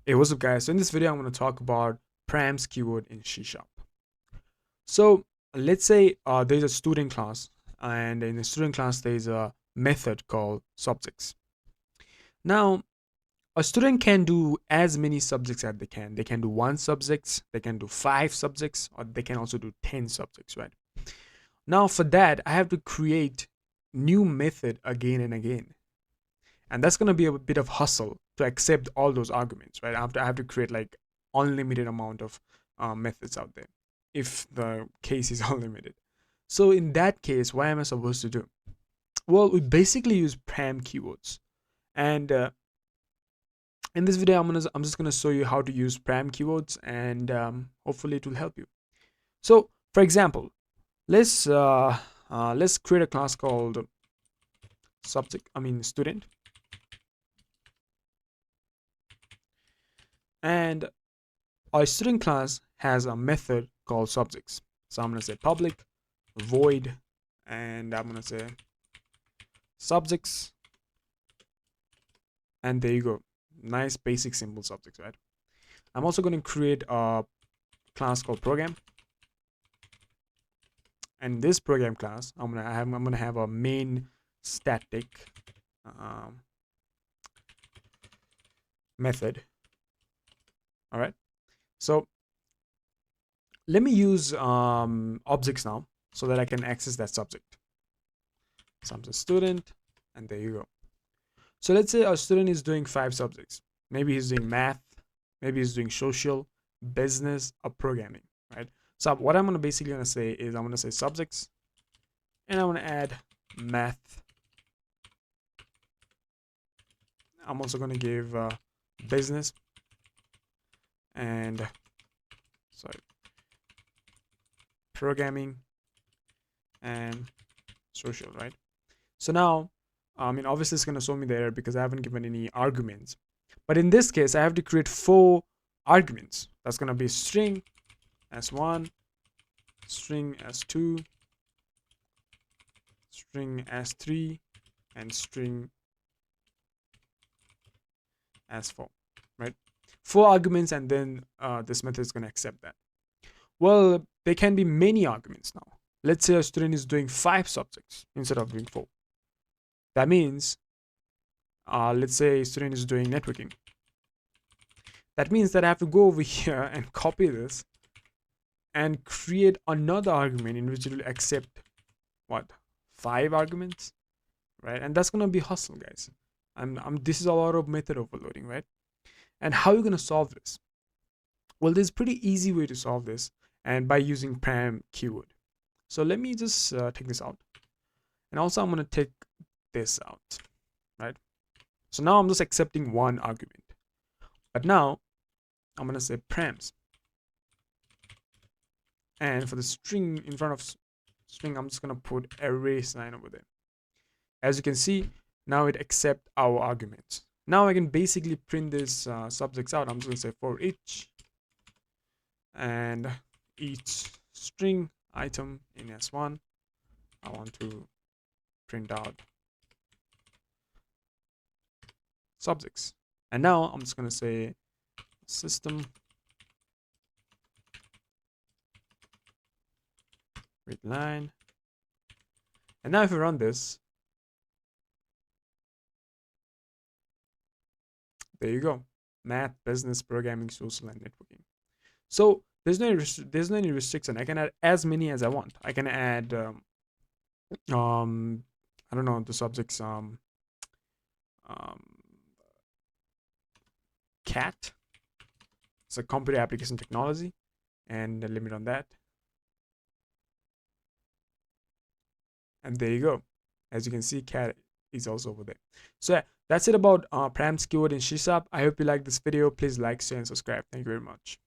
Hey, what's up guys? So in this video, I'm going to talk about params keyword in C Sharp. So let's say there's a student class, and in the student class, there's a method called subjects. Now, a student can do as many subjects as they can. They can do one subjects, they can do 5 subjects, or they can also do 10 subjects, right? Now for that, I have to create new method again and again. And that's going to be a bit of hustle to accept all those arguments, right? I have to create like unlimited amount of methods out there if the case is unlimited. So in that case, what am I supposed to do? Well, we basically use param keywords, and in this video, I'm just gonna show you how to use param keywords, and hopefully it will help you. So for example, let's create a class called student, and our student class has a method called subjects. So I'm going to say public void, and I'm going to say subjects, and there you go. Nice basic simple subjects, right? I'm also going to create a class called program, and this program class I'm going to have a main static method. All right, so let me use objects now so that I can access that subject. So I'm a student, and there you go. So let's say a student is doing 5 subjects. Maybe he's doing math, maybe he's doing social, business, or programming, right? So what I'm basically gonna say is I'm gonna say subjects, and I'm gonna add math. I'm also gonna give business and sorry, programming and social, right? So now, obviously it's going to show me the error because I haven't given any arguments. But in this case, I have to create 4 arguments. That's going to be string s1, string s2, string s3, and string s4, right? 4 arguments, and then this method is going to accept that. Well, there can be many arguments now. Let's say a student is doing 5 subjects instead of doing 4. That means, let's say a student is doing networking. That means that I have to go over here and copy this and create another argument in which it will accept what, 5 arguments, right? And that's gonna be hustle, guys. This is a lot of method overloading, right? And how are you gonna solve this? Well, there's a pretty easy way to solve this, and by using param keyword. So let me just take this out, and also I'm gonna take this out, right? So now I'm just accepting one argument, but now I'm gonna say params, and for the string in front of string, I'm just gonna put array sign over there. As you can see, now it accepts our arguments. Now I can basically print this subjects out. I'm just gonna say for each, and each string item in s1, I want to print out subjects. And now I'm just gonna say system read line, and now if we run this, there you go: math, business, programming, social, and networking. So there's no any restriction. I can add as many as I want. I can add I don't know, the subjects cat. It's a computer application technology, and the limit on that. And there you go. As you can see, cat is also over there. So yeah, that's it about params keyword in C#. I hope you like this video. Please like, share, and subscribe. Thank you very much.